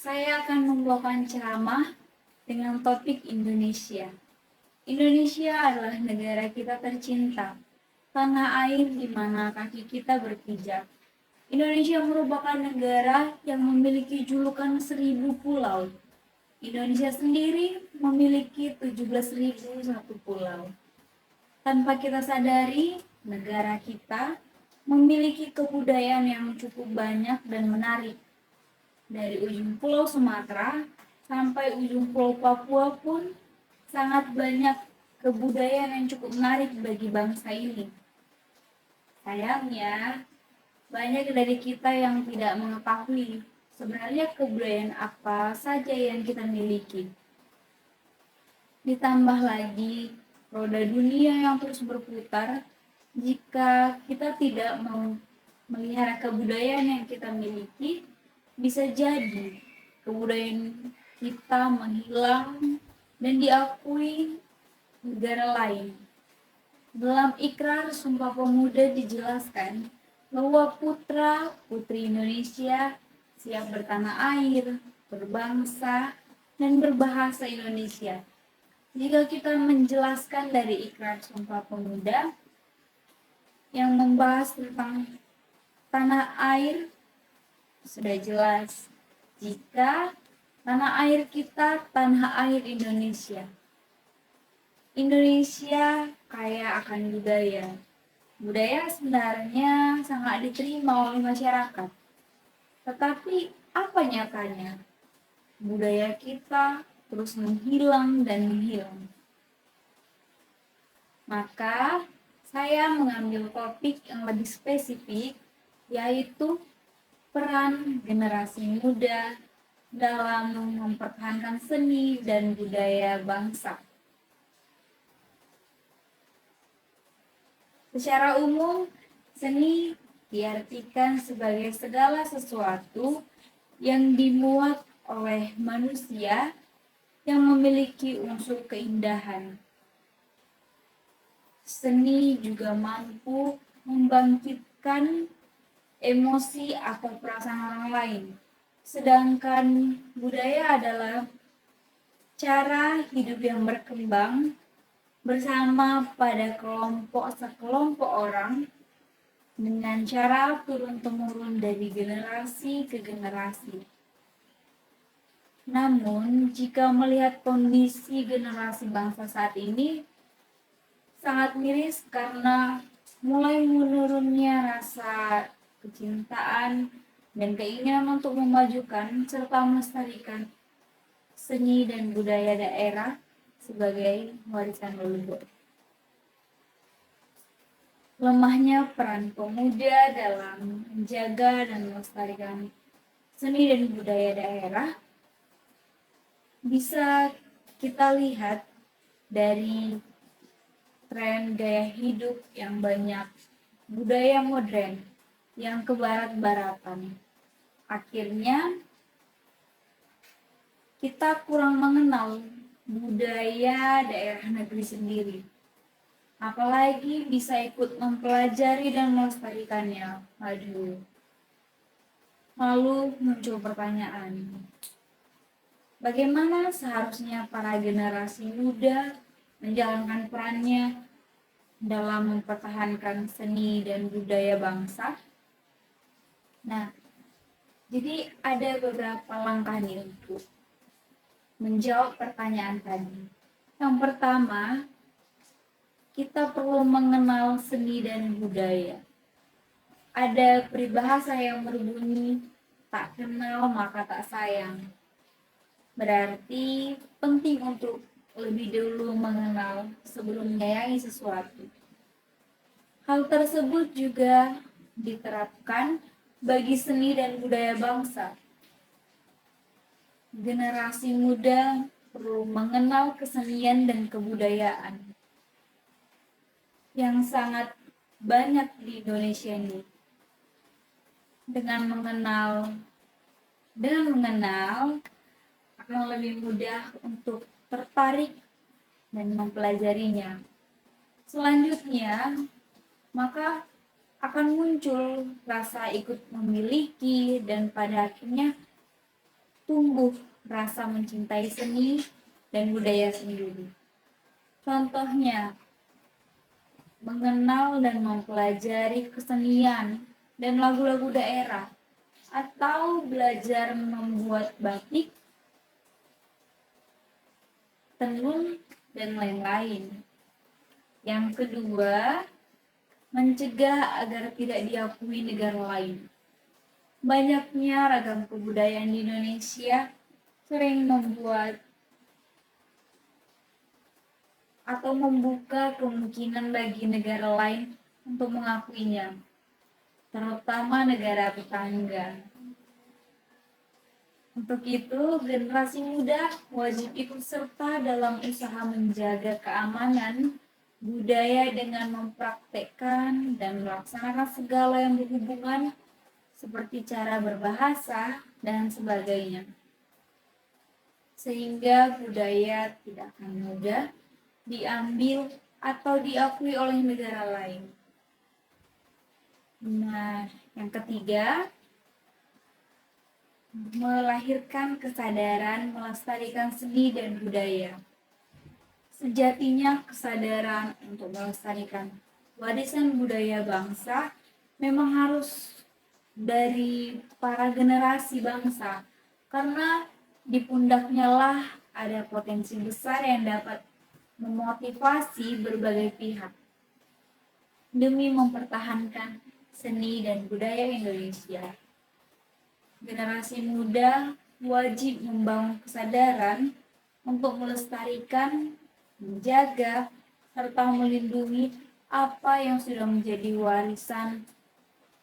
Saya akan membawakan ceramah dengan topik Indonesia. Indonesia adalah negara kita tercinta, tanah air di mana kaki kita berpijak. Indonesia merupakan negara yang memiliki julukan 1.000 pulau. Indonesia sendiri memiliki 17.001 pulau. Tanpa kita sadari, negara kita memiliki kebudayaan yang cukup banyak dan menarik. Dari ujung pulau Sumatera sampai ujung pulau Papua pun sangat banyak kebudayaan yang cukup menarik bagi bangsa ini. Sayangnya, banyak dari kita yang tidak mengetahui sebenarnya kebudayaan apa saja yang kita miliki. Ditambah lagi roda dunia yang terus berputar, jika kita tidak melihara kebudayaan yang kita miliki, bisa jadi kebudayaan kita menghilang dan diakui negara lain. Dalam Ikrar Sumpah Pemuda dijelaskan bahwa putra-putri Indonesia siap bertanah air, berbangsa, dan berbahasa Indonesia. Jika kita menjelaskan dari Ikrar Sumpah Pemuda yang membahas tentang tanah air, sudah jelas jika tanah air kita tanah air Indonesia. Indonesia kaya akan budaya. Budaya sebenarnya sangat diterima oleh masyarakat. Tetapi apa nyatanya? Budaya kita terus menghilang dan menghilang. Maka saya mengambil topik yang lebih spesifik, yaitu peran generasi muda dalam mempertahankan seni dan budaya bangsa. Secara umum, seni diartikan sebagai segala sesuatu yang dimuat oleh manusia yang memiliki unsur keindahan. Seni juga mampu membangkitkan emosi atau perasaan orang lain. Sedangkan budaya adalah cara hidup yang berkembang bersama pada sekelompok orang dengan cara turun-temurun dari generasi ke generasi. Namun, jika melihat kondisi generasi bangsa saat ini, sangat miris karena mulai menurunnya rasa kecintaan dan keinginan untuk memajukan serta melestarikan seni dan budaya daerah sebagai warisan leluhur. Lemahnya peran pemuda dalam menjaga dan melestarikan seni dan budaya daerah bisa kita lihat dari tren gaya hidup yang banyak, budaya modern yang kebarat-baratan. Akhirnya kita kurang mengenal budaya daerah negeri sendiri. Apalagi bisa ikut mempelajari dan melestarikannya. Aduh. Lalu muncul pertanyaan, bagaimana seharusnya para generasi muda menjalankan perannya dalam mempertahankan seni dan budaya bangsa? Nah, jadi ada beberapa langkah nih untuk menjawab pertanyaan tadi. Yang pertama, kita perlu mengenal seni dan budaya. Ada peribahasa yang berbunyi, tak kenal maka tak sayang. Berarti penting untuk lebih dulu mengenal sebelum menyayangi sesuatu. Hal tersebut juga diterapkan bagi seni dan budaya bangsa. Generasi muda perlu mengenal kesenian dan kebudayaan yang sangat banyak di Indonesia ini. Dengan mengenal akan lebih mudah untuk tertarik dan mempelajarinya. Selanjutnya, maka akan muncul rasa ikut memiliki dan pada akhirnya tumbuh rasa mencintai seni dan budaya sendiri. Contohnya, mengenal dan mempelajari kesenian dan lagu-lagu daerah, atau belajar membuat batik, tenun, dan lain-lain. Yang kedua, mencegah agar tidak diakui negara lain. Banyaknya ragam kebudayaan di Indonesia sering membuat atau membuka kemungkinan bagi negara lain untuk mengakuinya, terutama negara tetangga. Untuk itu, generasi muda wajib ikut serta dalam usaha menjaga keamanan budaya dengan mempraktekkan dan melaksanakan segala yang berhubungan seperti cara berbahasa dan sebagainya. Sehingga budaya tidak akan mudah diambil atau diakui oleh negara lain. Nah, yang ketiga, melahirkan kesadaran melestarikan seni dan budaya. Sejatinya kesadaran untuk melestarikan warisan budaya bangsa memang harus dari para generasi bangsa, karena di pundaknya lah ada potensi besar yang dapat memotivasi berbagai pihak demi mempertahankan seni dan budaya Indonesia. Generasi muda wajib membangun kesadaran untuk melestarikan, menjaga, serta melindungi apa yang sudah menjadi warisan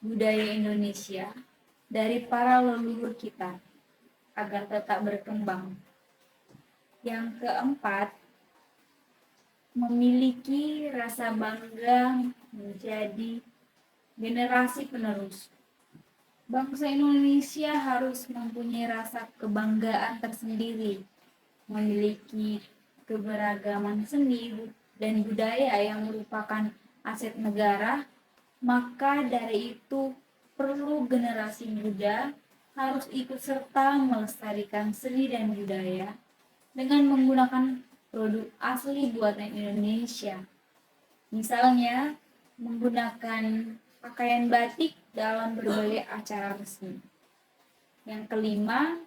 budaya Indonesia dari para leluhur kita agar tetap berkembang. Yang keempat, memiliki rasa bangga menjadi generasi penerus. Bangsa Indonesia harus mempunyai rasa kebanggaan tersendiri, memiliki keberagaman seni dan budaya yang merupakan aset negara. Maka dari itu perlu generasi muda harus ikut serta melestarikan seni dan budaya dengan menggunakan produk asli buatan Indonesia. Misalnya, menggunakan pakaian batik dalam berbagai acara resmi. Yang kelima,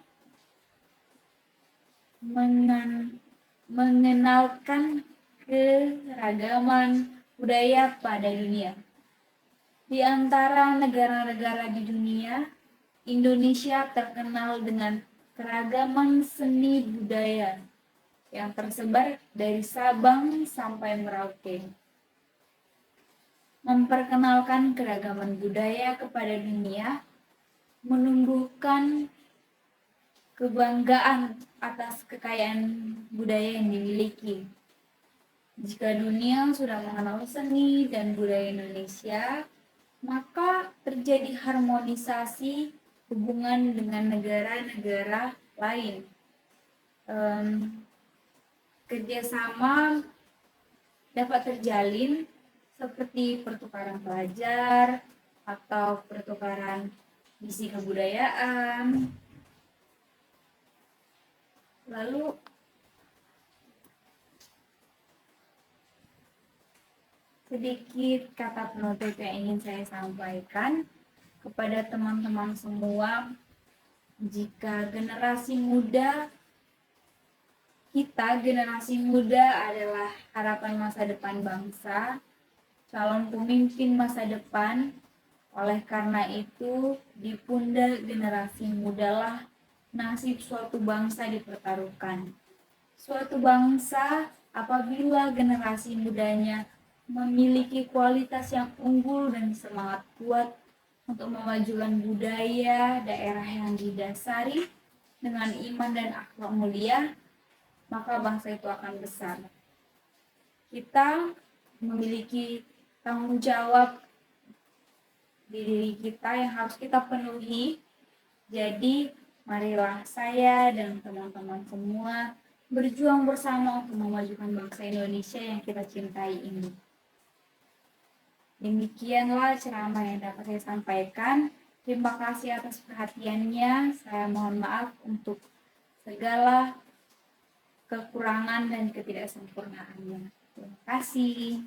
mengenalkan keragaman budaya pada dunia. Di antara negara-negara di dunia, Indonesia terkenal dengan keragaman seni budaya yang tersebar dari Sabang sampai Merauke. Memperkenalkan keragaman budaya kepada dunia menumbuhkan kebanggaan atas kekayaan budaya yang dimiliki. Jika dunia sudah mengenal seni dan budaya Indonesia, maka terjadi harmonisasi hubungan dengan negara-negara lain. Kerjasama dapat terjalin seperti pertukaran pelajar atau pertukaran visi kebudayaan. Lalu sedikit kata penutup yang ingin saya sampaikan kepada teman-teman semua. Jika generasi muda adalah harapan masa depan bangsa, calon pemimpin masa depan. Oleh karena itu, di pundak generasi mudalah nasib suatu bangsa dipertaruhkan. Suatu bangsa apabila generasi mudanya memiliki kualitas yang unggul dan semangat kuat untuk memajukan budaya daerah yang didasari dengan iman dan akhlak mulia, maka bangsa itu akan besar. Kita memiliki tanggung jawab di diri kita yang harus kita penuhi. Jadi marilah saya dan teman-teman semua berjuang bersama untuk memajukan bangsa Indonesia yang kita cintai ini. Demikianlah ceramah yang dapat saya sampaikan. Terima kasih atas perhatiannya. Saya mohon maaf untuk segala kekurangan dan ketidaksempurnaannya. Terima kasih.